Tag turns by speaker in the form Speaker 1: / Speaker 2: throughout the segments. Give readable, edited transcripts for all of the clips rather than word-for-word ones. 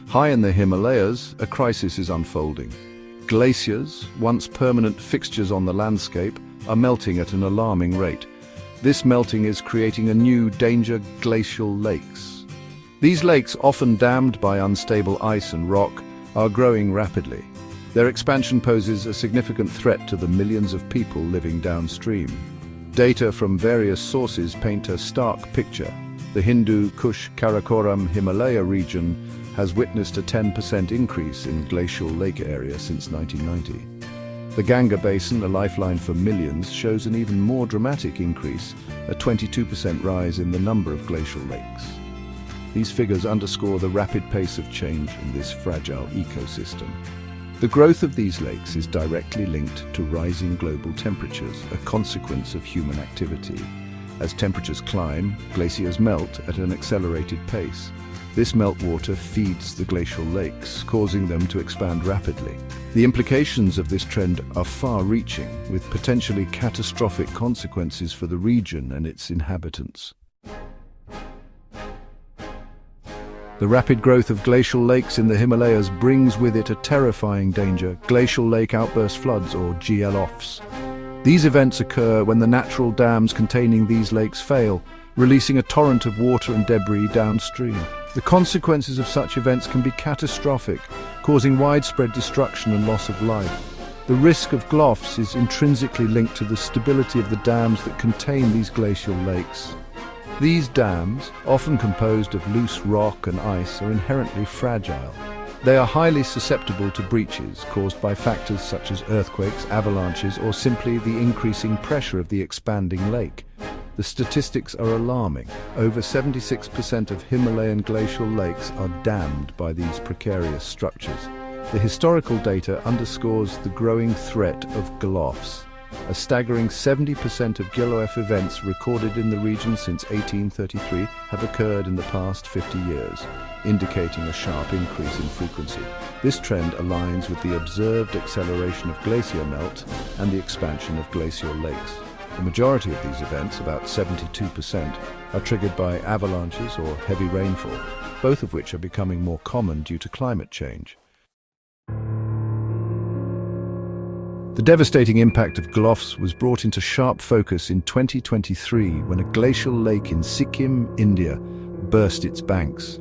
Speaker 1: High in the Himalayas, a crisis is unfolding. Glaciers, once permanent fixtures on the landscape, are melting at an alarming rate. This melting is creating a new danger: glacial lakes. These lakes, often dammed by unstable ice and rock, are growing rapidly. Their expansion poses a significant threat to the millions of people living downstream. Data from various sources paint a stark picture. The Hindu Kush-Karakoram Himalaya region has witnessed a 10% increase in glacial lake area since 1990. The Ganga basin, a lifeline for millions, shows an even more dramatic increase, a 22% rise in the number of glacial lakes. These figures underscore the rapid pace of change in this fragile ecosystem. The growth of these lakes is directly linked to rising global temperatures, a consequence of human activity. As temperatures climb, glaciers melt at an accelerated pace. This meltwater feeds the glacial lakes, causing them to expand rapidly. The implications of this trend are far-reaching, with potentially catastrophic consequences for the region and its inhabitants. The rapid growth of glacial lakes in the Himalayas brings with it a terrifying danger: glacial lake outburst floods, or GLOFs. These events occur when the natural dams containing these lakes fail, releasing a torrent of water and debris downstream. The consequences of such events can be catastrophic, causing widespread destruction and loss of life. The risk of GLOFs is intrinsically linked to the stability of the dams that contain these glacial lakes. These dams, often composed of loose rock and ice, are inherently fragile. They are highly susceptible to breaches caused by factors such as earthquakes, avalanches, or simply the increasing pressure of the expanding lake. The statistics are alarming. Over 76% of Himalayan glacial lakes are dammed by these precarious structures. The historical data underscores the growing threat of GLOFs. A staggering 70% of GLOF events recorded in the region since 1833 have occurred in the past 50 years, indicating a sharp increase in frequency. This trend aligns with the observed acceleration of glacier melt and the expansion of glacial lakes. The majority of these events, about 72%, are triggered by avalanches or heavy rainfall, both of which are becoming more common due to climate change. The devastating impact of GLOFs was brought into sharp focus in 2023 when a glacial lake in Sikkim, India, burst its banks.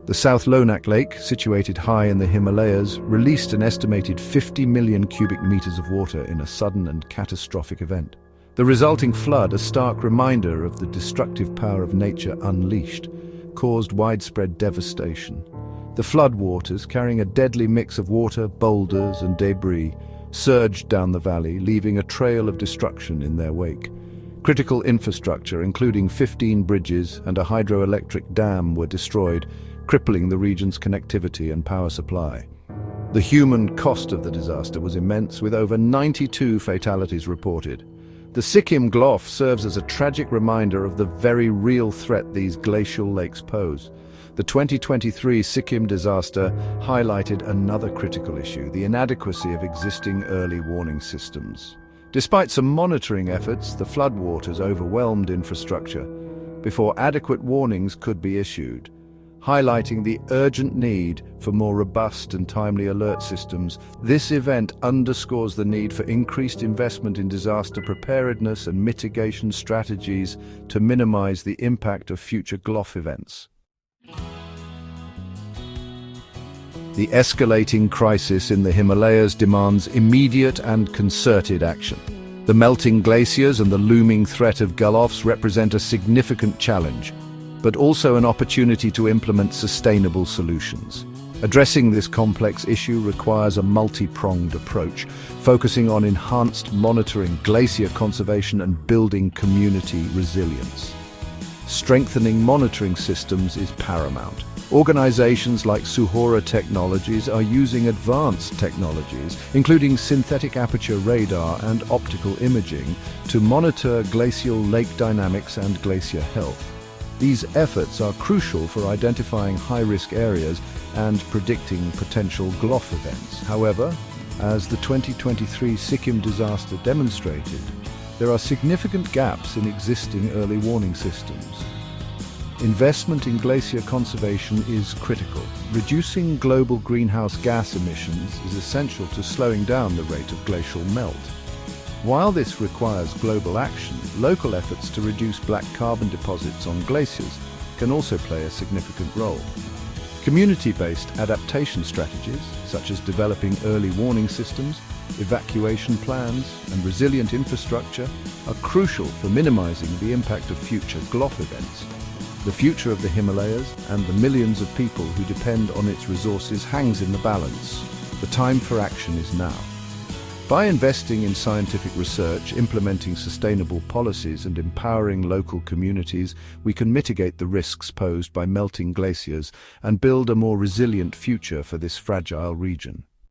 Speaker 1: The South Lonak Lake, situated high in the Himalayas, released an estimated 50 million cubic meters of water in a sudden and catastrophic event. The resulting flood, a stark reminder of the destructive power of nature unleashed, caused widespread devastation. The floodwaters, carrying a deadly mix of water, boulders, and debris, surged down the valley, leaving a trail of destruction in their wake. Critical infrastructure, including 15 bridges and a hydroelectric dam, were destroyed, crippling the region's connectivity and power supply. The human cost of the disaster was immense, with over 92 fatalities reported. The Sikkim GLOF serves as a tragic reminder of the very real threat these glacial lakes pose. The 2023 Sikkim disaster highlighted another critical issue: the inadequacy of existing early warning systems. Despite some monitoring efforts, the floodwaters overwhelmed infrastructure before adequate warnings could be issued, highlighting the urgent need for more robust and timely alert systems. This event underscores the need for increased investment in disaster preparedness and mitigation strategies to minimize the impact of future GLOF events. The escalating crisis in the Himalayas demands immediate and concerted action. The melting glaciers and the looming threat of GLOFs represent a significant challenge, but also an opportunity to implement sustainable solutions. Addressing this complex issue requires a multi-pronged approach, focusing on enhanced monitoring, glacier conservation, and building community resilience. Strengthening monitoring systems is paramount. Organizations like Suhora Technologies are using advanced technologies, including synthetic aperture radar and optical imaging, to monitor glacial lake dynamics and glacier health. These efforts are crucial for identifying high-risk areas and predicting potential GLOF events. However, as the 2023 Sikkim disaster demonstrated, there are significant gaps in existing early warning systems. Investment in glacier conservation is critical. Reducing global greenhouse gas emissions is essential to slowing down the rate of glacial melt. While this requires global action, local efforts to reduce black carbon deposits on glaciers can also play a significant role. Community-based adaptation strategies, such as developing early warning systems, evacuation plans, and resilient infrastructure, are crucial for minimizing the impact of future GLOF events. The future of the Himalayas and the millions of people who depend on its resources hangs in the balance. The time for action is now. By investing in scientific research, implementing sustainable policies, and empowering local communities, we can mitigate the risks posed by melting glaciers and build a more resilient future for this fragile region.